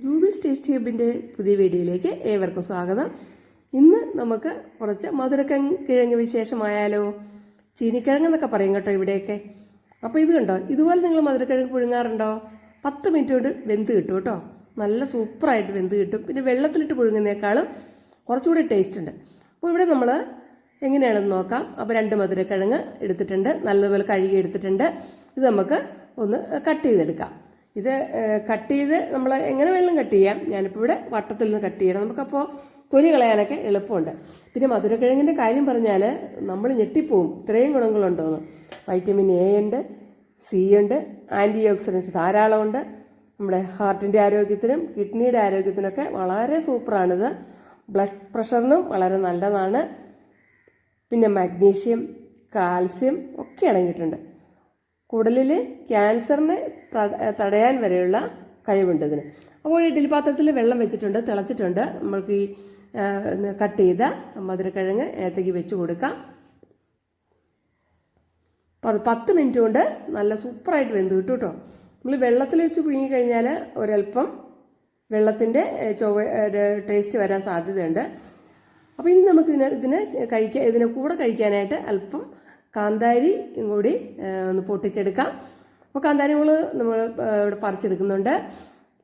Jubi's taste ഹബിൻ്റെ പുതിയ വീഡിയോയിലേക്ക് ഏവർക്കും സ്വാഗതം. ഇന്ന് നമുക്ക് കുറച്ച് മധുരക്കിഴങ്ങ് വിശേഷമായാലോ. ചീനിക്കിഴങ്ങെന്നൊക്കെ പറയും കേട്ടോ ഇവിടെയൊക്കെ. അപ്പോൾ ഇത് കണ്ടോ, ഇതുപോലെ നിങ്ങൾ മധുരക്കിഴങ്ങ് പുഴുങ്ങാറുണ്ടോ? 10 മിനിറ്റ് കൊണ്ട് വെന്ത് കിട്ടും കേട്ടോ. നല്ല സൂപ്പറായിട്ട് വെന്ത് കിട്ടും. പിന്നെ വെള്ളത്തിലിട്ട് പുഴുങ്ങുന്നേക്കാളും കുറച്ചുകൂടി ടേസ്റ്റ് ഉണ്ട്. അപ്പോൾ ഇവിടെ നമ്മൾ എങ്ങനെയാണെന്ന് നോക്കാം. അപ്പോൾ 2 മധുരക്കിഴങ്ങ് എടുത്തിട്ടുണ്ട്, നല്ലതുപോലെ കഴുകി എടുത്തിട്ടുണ്ട്. ഇത് നമുക്ക് ഒന്ന് കട്ട് ചെയ്തെടുക്കാം. ഇത് കട്ട് ചെയ്ത് നമ്മൾ എങ്ങനെ വേണമെങ്കിലും കട്ട് ചെയ്യാം. ഞാനിപ്പോൾ ഇവിടെ വട്ടത്തിൽ നിന്ന് കട്ട് ചെയ്യണം. നമുക്കപ്പോൾ തൊലി കളയാനൊക്കെ എളുപ്പമുണ്ട്. പിന്നെ മധുരക്കിഴങ്ങിൻ്റെ കാര്യം പറഞ്ഞാൽ നമ്മൾ ഞെട്ടിപ്പോവും, ഇത്രയും ഗുണങ്ങളുണ്ടോയെന്ന്. വൈറ്റമിൻ എ ഉണ്ട്, സി ഉണ്ട്, ആൻറ്റി ഓക്സിഡൻസ് ധാരാളമുണ്ട്. നമ്മുടെ ഹാർട്ടിൻ്റെ ആരോഗ്യത്തിനും കിഡ്നിയുടെ ആരോഗ്യത്തിനൊക്കെ വളരെ സൂപ്പറാണിത്. ബ്ലഡ് പ്രഷറിനും വളരെ നല്ലതാണ്. പിന്നെ മഗ്നീഷ്യം, കാൽസ്യം ഒക്കെ അടങ്ങിയിട്ടുണ്ട്. കുടലിൽ ക്യാൻസറിനെ തടയാൻ വരെയുള്ള കഴിവുണ്ട് ഇതിന്. അപ്പോൾ ഇഡ്ഡലി പാത്രത്തിൽ വെള്ളം വെച്ചിട്ടുണ്ട്, തിളച്ചിട്ടുണ്ട്. നമ്മൾക്ക് ഈ കട്ട് ചെയ്ത മധുരക്കിഴങ്ങ് അതിനകത്തേക്ക് വെച്ച് കൊടുക്കാം. 10 മിനിറ്റ് കൊണ്ട് നല്ല സൂപ്പറായിട്ട് വെന്ത് കിട്ടും കേട്ടോ. നമ്മൾ വെള്ളത്തിലൊഴിച്ച് പുഴുങ്ങി കഴിഞ്ഞാൽ ഒരല്പം വെള്ളത്തിൻ്റെ ടേസ്റ്റ് വരാൻ സാധ്യതയുണ്ട്. അപ്പോൾ ഇനി നമുക്ക് ഇതിനെ കൂടെ കഴിക്കാനായിട്ട് അല്പം കാന്താരി കൂടി ഒന്ന് പൊട്ടിച്ചെടുക്കാം. അപ്പോൾ കാന്താരി നമ്മൾ ഇവിടെ പറിച്ചെടുക്കുന്നുണ്ട്.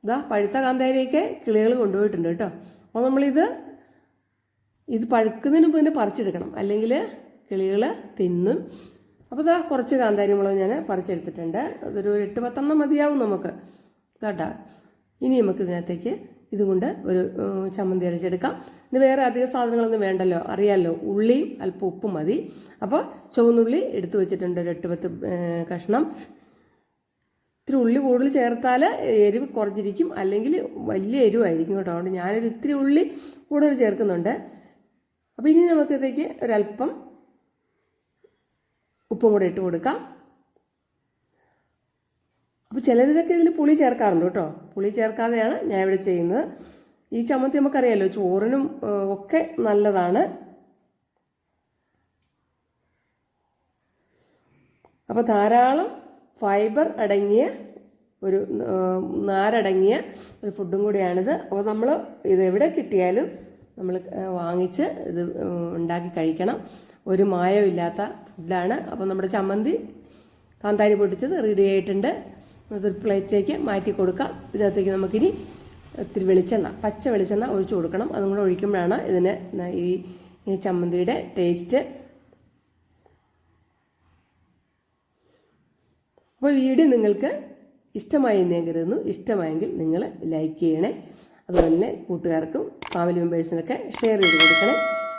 ഇതാ പഴുത്ത കാന്താരിയൊക്കെ കിളികൾ കൊണ്ടുപോയിട്ടുണ്ട് കേട്ടോ. അപ്പോൾ ഇത് പഴുക്കുന്നതിന് മുമ്പ് തന്നെ പറിച്ചെടുക്കണം, അല്ലെങ്കിൽ കിളികൾ തിന്നും. അപ്പോൾ ഇതാ കുറച്ച് കാന്താരി മുളക് ഞാൻ പറിച്ചെടുത്തിട്ടുണ്ട്. അതൊരു 8-10 മതിയാവും നമുക്ക് കേട്ടോ. ഇനി നമുക്ക് ഇതിനകത്തേക്ക് ഇതുകൊണ്ട് ഒരു ചമ്മന്തി അരച്ചെടുക്കാം. ഇനി വേറെ അധിക സാധനങ്ങളൊന്നും വേണ്ടല്ലോ, അറിയാമല്ലോ. ഉള്ളിയും അല്പം ഉപ്പും മതി. അപ്പോൾ ചുവന്നുള്ളി എടുത്തു വെച്ചിട്ടുണ്ട്, ഒരു 8-10 കഷ്ണം. ഇത്തിരി ഉള്ളി കൂടുതൽ ചേർത്താൽ എരിവ് കുറഞ്ഞിരിക്കും, അല്ലെങ്കിൽ വലിയ എരിവായിരിക്കും കേട്ടോ. അതുകൊണ്ട് ഞാനൊരു ഇത്തിരി ഉള്ളി കൂടുതൽ ചേർക്കുന്നുണ്ട്. അപ്പോൾ ഇനി നമുക്കിതേക്ക് ഒരല്പം ഉപ്പും കൂടെ ഇട്ട് കൊടുക്കാം. അപ്പോൾ ചിലരിതൊക്കെ ഇതിൽ പുളി ചേർക്കാറുണ്ട് കേട്ടോ. പുളി ചേർക്കാതെയാണ് ഞാൻ ഇവിടെ ചെയ്യുന്നത്. ഈ ചമ്മന്തി നമുക്കറിയാമല്ലോ, ചോറിനും ഒക്കെ നല്ലതാണ്. അപ്പോൾ ധാരാളം ഫൈബർ അടങ്ങിയ നാരടങ്ങിയ ഒരു ഫുഡും കൂടിയാണിത്. അപ്പോൾ നമ്മൾ ഇത് എവിടെ കിട്ടിയാലും നമ്മൾ വാങ്ങിച്ച് ഇത് ഉണ്ടാക്കി കഴിക്കണം. ഒരു മായമില്ലാത്ത ഫുഡാണ്. അപ്പോൾ നമ്മുടെ ചമ്മന്തി കാന്താരി പൊട്ടിച്ചത് റെഡി ആയിട്ടുണ്ട്. അതൊരു പ്ലേറ്റിലേക്ക് മാറ്റി കൊടുക്കാം. ഇതിനകത്തേക്ക് നമുക്കിനി ഇത്തിരി വെളിച്ചെണ്ണ, പച്ച വെളിച്ചെണ്ണ ഒഴിച്ചു കൊടുക്കണം. അതും കൂടെ ഒഴിക്കുമ്പോഴാണ് ഇതിന് ഈ ചമ്മന്തിയുടെ ടേസ്റ്റ്. അപ്പോൾ വീഡിയോ നിങ്ങൾക്ക് ഇഷ്ടമായി എന്ന് ഞാൻ കരുതുന്നു. ഇഷ്ടമായെങ്കിൽ നിങ്ങൾ ലൈക്ക് ചെയ്യണേ. അതുപോലെ തന്നെ കൂട്ടുകാർക്കും ഫാമിലി മെമ്പേഴ്സിനൊക്കെ ഷെയർ ചെയ്ത് കൊടുക്കണേ.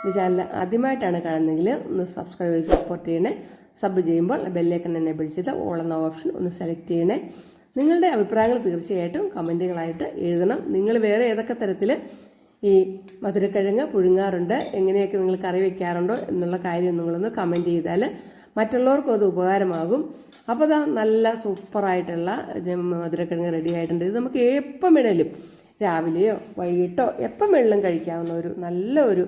ഈ ചാനൽ ആദ്യമായിട്ടാണ് കാണുന്നതെങ്കിൽ ഒന്ന് സബ്സ്ക്രൈബ് ചെയ്ത് സപ്പോർട്ട് ചെയ്യണേ. സബ് ചെയ്യുമ്പോൾ ബെല്ലൈക്കൺ എനേബിൾ ചെയ്ത് ഓൾ എന്ന ഓപ്ഷൻ ഒന്ന് സെലക്ട് ചെയ്യണേ. നിങ്ങളുടെ അഭിപ്രായങ്ങൾ തീർച്ചയായിട്ടും കമൻറ്റുകളായിട്ട് എഴുതണം. നിങ്ങൾ വേറെ ഏതൊക്കെ തരത്തിൽ ഈ മധുരക്കിഴങ്ങ് പുഴുങ്ങാറുണ്ട്, എങ്ങനെയൊക്കെ നിങ്ങൾ കറി വയ്ക്കാറുണ്ടോ എന്നുള്ള കാര്യം നിങ്ങളൊന്ന് കമൻറ്റ് ചെയ്താൽ മറ്റുള്ളവർക്കും അത് ഉപകാരമാകും. അപ്പോൾ അതാ നല്ല സൂപ്പറായിട്ടുള്ള മധുരക്കിഴങ്ങ് റെഡി ആയിട്ടുണ്ട്. ഇത് നമുക്ക് എപ്പം വേണേലും, രാവിലെയോ വൈകിട്ടോ എപ്പം വേണമെങ്കിലും കഴിക്കാവുന്ന നല്ല ഒരു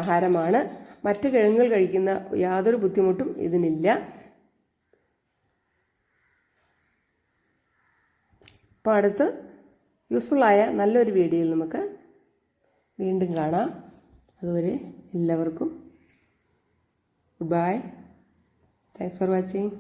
ആഹാരമാണ്. മറ്റ് കിഴങ്ങുകൾ കഴിക്കുന്ന യാതൊരു ബുദ്ധിമുട്ടും ഇതിനില്ല. അപ്പോൾ അടുത്ത് യൂസ്ഫുള്ളായ നല്ലൊരു വീഡിയോയിൽ നമുക്ക് വീണ്ടും കാണാം. അതുവരെ എല്ലാവർക്കും good bye. Thanks for watching.